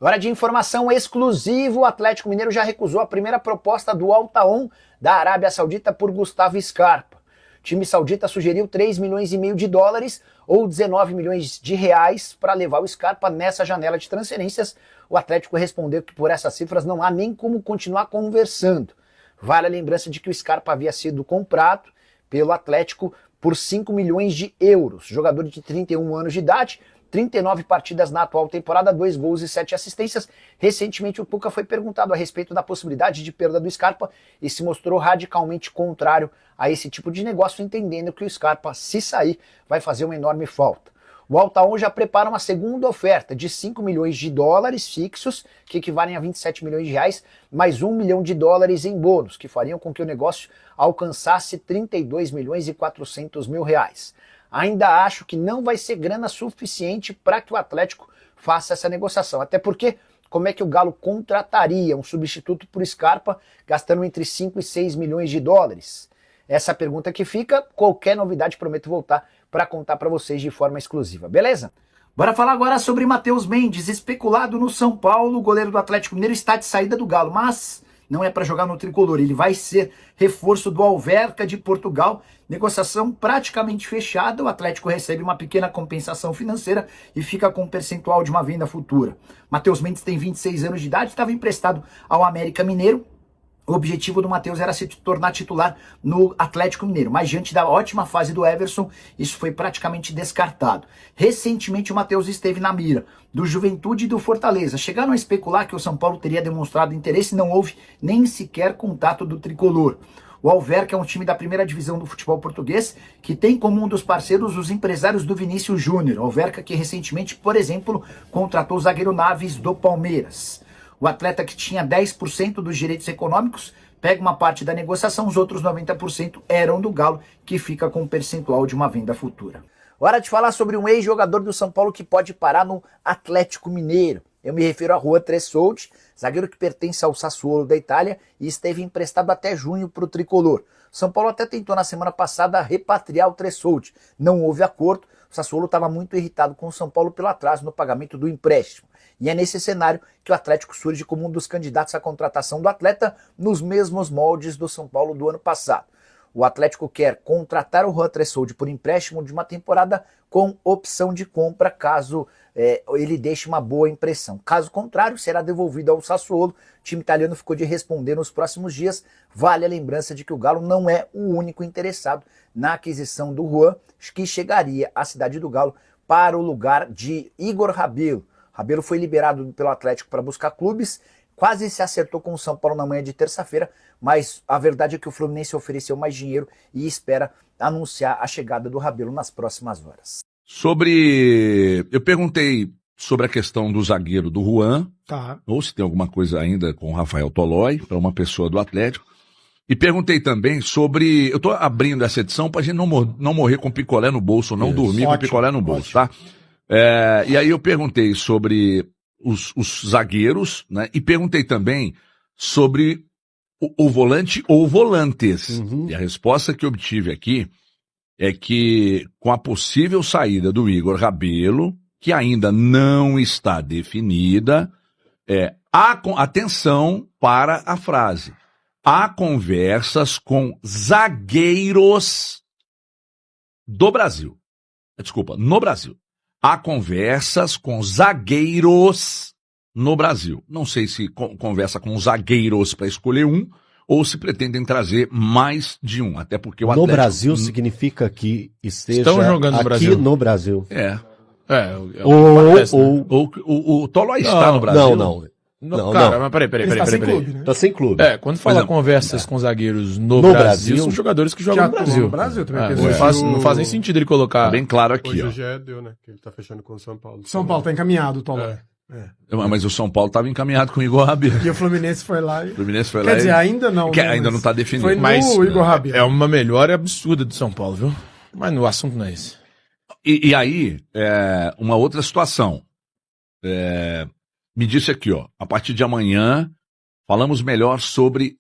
Hora de informação exclusiva, o Atlético Mineiro já recusou a primeira proposta do Al Taon da Arábia Saudita por Gustavo Scarpa. O time saudita sugeriu 3,5 milhões de dólares ou 19 milhões de reais para levar o Scarpa nessa janela de transferências. O Atlético respondeu que por essas cifras não há nem como continuar conversando. Vale a lembrança de que o Scarpa havia sido comprado pelo Atlético por 5 milhões de euros. Jogador de 31 anos de idade, 39 partidas na atual temporada, 2 gols e 7 assistências. Recentemente o Tuca foi perguntado a respeito da possibilidade de perda do Scarpa e se mostrou radicalmente contrário a esse tipo de negócio, entendendo que o Scarpa, se sair, vai fazer uma enorme falta. O Al Taon já prepara uma segunda oferta de 5 milhões de dólares fixos, que equivalem a 27 milhões de reais, mais 1 milhão de dólares em bônus, que fariam com que o negócio alcançasse 32 milhões e 400 mil reais. Ainda acho que não vai ser grana suficiente para que o Atlético faça essa negociação. Até porque, como é que o Galo contrataria um substituto por Scarpa gastando entre 5 e 6 milhões de dólares? Essa pergunta que fica, qualquer novidade prometo voltar para contar para vocês de forma exclusiva, beleza? Bora falar agora sobre Matheus Mendes, especulado no São Paulo. O goleiro do Atlético Mineiro está de saída do Galo, mas não é para jogar no tricolor, ele vai ser reforço do Alverca de Portugal. Negociação praticamente fechada, o Atlético recebe uma pequena compensação financeira e fica com um percentual de uma venda futura. Matheus Mendes tem 26 anos de idade, estava emprestado ao América Mineiro. O objetivo do Matheus era se tornar titular no Atlético Mineiro, mas diante da ótima fase do Everson, isso foi praticamente descartado. Recentemente o Matheus esteve na mira do Juventude e do Fortaleza. Chegaram a especular que o São Paulo teria demonstrado interesse, não houve nem sequer contato do tricolor. O Alverca é um time da primeira divisão do futebol português que tem como um dos parceiros os empresários do Vinícius Júnior. Alverca que recentemente, por exemplo, contratou o zagueiro Naves do Palmeiras. O atleta que tinha 10% dos direitos econômicos pega uma parte da negociação, os outros 90% eram do Galo, que fica com um percentual de uma venda futura. Hora de falar sobre um ex-jogador do São Paulo que pode parar no Atlético Mineiro. Eu me refiro a Juan Tressoldi, zagueiro que pertence ao Sassuolo da Itália e esteve emprestado até junho para o tricolor. São Paulo até tentou na semana passada repatriar o Tressoldi, não houve acordo. O Sassuolo estava muito irritado com o São Paulo pelo atraso no pagamento do empréstimo. E é nesse cenário que o Atlético surge como um dos candidatos à contratação do atleta nos mesmos moldes do São Paulo do ano passado. O Atlético quer contratar o Juan Tressoldi por empréstimo de uma temporada com opção de compra caso ele deixe uma boa impressão. Caso contrário, será devolvido ao Sassuolo. O time italiano ficou de responder nos próximos dias. Vale a lembrança de que o Galo não é o único interessado na aquisição do Juan, que chegaria à cidade do Galo para o lugar de Igor Rabelo. Rabelo foi liberado pelo Atlético para buscar clubes, quase se acertou com o São Paulo na manhã de terça-feira, mas a verdade é que o Fluminense ofereceu mais dinheiro e espera anunciar a chegada do Rabelo nas próximas horas. Eu perguntei sobre a questão do zagueiro do Juan, ou se tem alguma coisa ainda com o Rafael Tolói, para uma pessoa do Atlético, e perguntei também sobre, eu estou abrindo essa edição para a gente não morrer com picolé no bolso, não dormir com picolé no bolso, tá? E aí eu perguntei sobre os zagueiros, né? E perguntei também sobre o volante ou volantes. Uhum. E a resposta que eu obtive aqui é que com a possível saída do Igor Rabelo, que ainda não está definida, atenção para a frase. Há conversas com zagueiros do Brasil. Desculpa, no Brasil. Há conversas com zagueiros no Brasil. Não sei se conversa com zagueiros para escolher um ou se pretendem trazer mais de um. Até porque o Atlético... No Brasil significa que estão jogando aqui no Brasil. O Tolói está no Brasil. Não, cara, mas peraí. Né? Tá sem clube. Quando fala conversas com zagueiros no Brasil, são jogadores que jogam no Brasil. No Brasil também. Não faz nem sentido ele colocar... Bem claro aqui, Hoje ó. o GE deu, né? Que ele tá fechando com o São Paulo. São Paulo tá encaminhado, Tom. Mas o São Paulo estava encaminhado com o Igor Rabelo. E o Fluminense foi lá e... Quer dizer, ainda não. Que ainda não está definido. Foi no Igor Rabelo. É uma melhora absurda do São Paulo, viu? Mas o assunto não é esse. E aí, uma outra situação. Me disse aqui, ó, a partir de amanhã falamos melhor sobre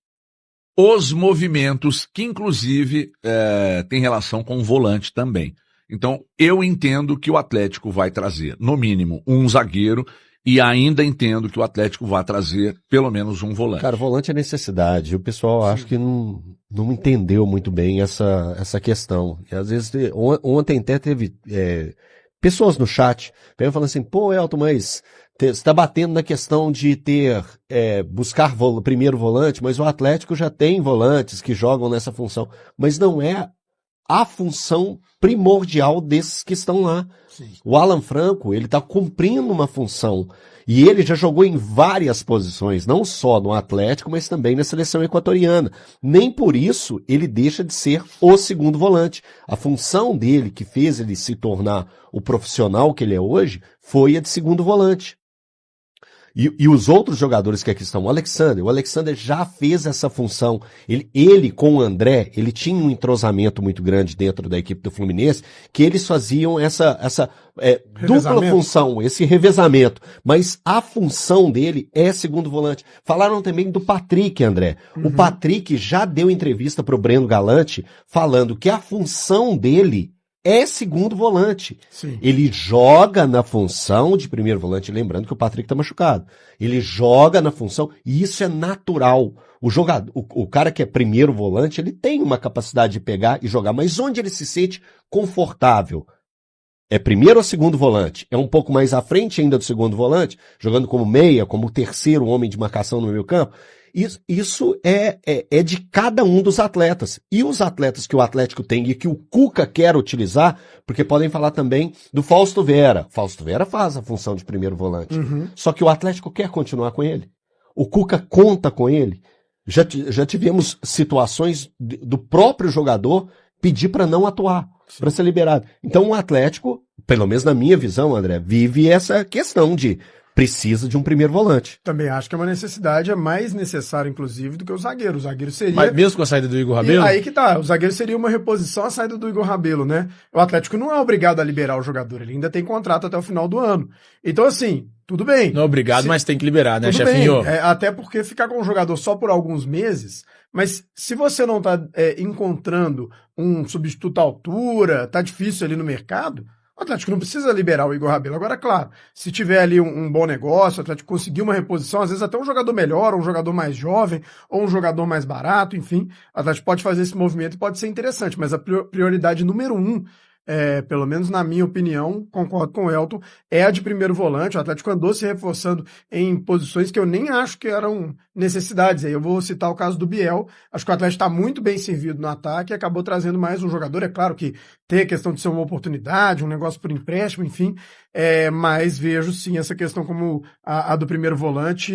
os movimentos que, inclusive, tem relação com o volante também. Então, eu entendo que o Atlético vai trazer, no mínimo, um zagueiro E ainda entendo que o Atlético vai trazer pelo menos um volante. Cara, volante é necessidade. O pessoal acho que não entendeu muito bem essa questão. E às vezes, ontem até teve pessoas no chat falando assim, pô, Elton, mas você está batendo na questão de buscar primeiro volante, mas o Atlético já tem volantes que jogam nessa função. Mas não é a função primordial desses que estão lá. Sim. O Alan Franco, ele está cumprindo uma função e ele já jogou em várias posições, não só no Atlético, mas também na seleção equatoriana. Nem por isso ele deixa de ser o segundo volante. A função dele, que fez ele se tornar o profissional que ele é hoje, foi a de segundo volante. E os outros jogadores que aqui estão, o Alexander já fez essa função. Ele com o André, ele tinha um entrosamento muito grande dentro da equipe do Fluminense, que eles faziam essa dupla função, esse revezamento. Mas a função dele é segundo volante. Falaram também do Patrick, André. Uhum. O Patrick já deu entrevista pro Breno Galante, falando que a função dele é segundo volante. Sim. Ele joga na função de primeiro volante, lembrando que o Patrick tá machucado. Ele joga na função, e isso é natural. O cara que é primeiro volante, ele tem uma capacidade de pegar e jogar, mas onde ele se sente confortável? É primeiro ou segundo volante? É um pouco mais à frente ainda do segundo volante, jogando como meia, como o terceiro homem de marcação no meio campo? Isso é de cada um dos atletas. E os atletas que o Atlético tem e que o Cuca quer utilizar, porque podem falar também do Fausto Vera. Fausto Vera faz a função de primeiro volante. Uhum. Só que o Atlético quer continuar com ele. O Cuca conta com ele. Já tivemos situações do próprio jogador pedir para não atuar, para ser liberado. Então o Atlético, pelo menos na minha visão, André, vive essa questão de precisa de um primeiro volante. Também acho que é uma necessidade, é mais necessária, inclusive, do que o zagueiro. O zagueiro seria... Mas mesmo com a saída do Igor Rabelo? E aí que tá, o zagueiro seria uma reposição à saída do Igor Rabelo, né? O Atlético não é obrigado a liberar o jogador, ele ainda tem contrato até o final do ano. Então, assim, tudo bem. Não é obrigado, mas tem que liberar, né, tudo chefinho? Bem. Até porque ficar com o jogador só por alguns meses, mas se você não tá encontrando um substituto à altura, tá difícil ali no mercado, o Atlético não precisa liberar o Igor Rabelo. Agora, claro, se tiver ali um bom negócio, o Atlético conseguir uma reposição, às vezes até um jogador melhor, ou um jogador mais jovem, ou um jogador mais barato, enfim, o Atlético pode fazer esse movimento e pode ser interessante, mas a prioridade número 1, pelo menos na minha opinião, concordo com o Elton, é a de primeiro volante. O Atlético andou se reforçando em posições que eu nem acho que eram necessidades. Aí eu vou citar o caso do Biel. Acho que o Atlético está muito bem servido no ataque e acabou trazendo mais um jogador. É claro que tem a questão de ser uma oportunidade, um negócio por empréstimo, enfim, mas vejo sim essa questão como a do primeiro volante.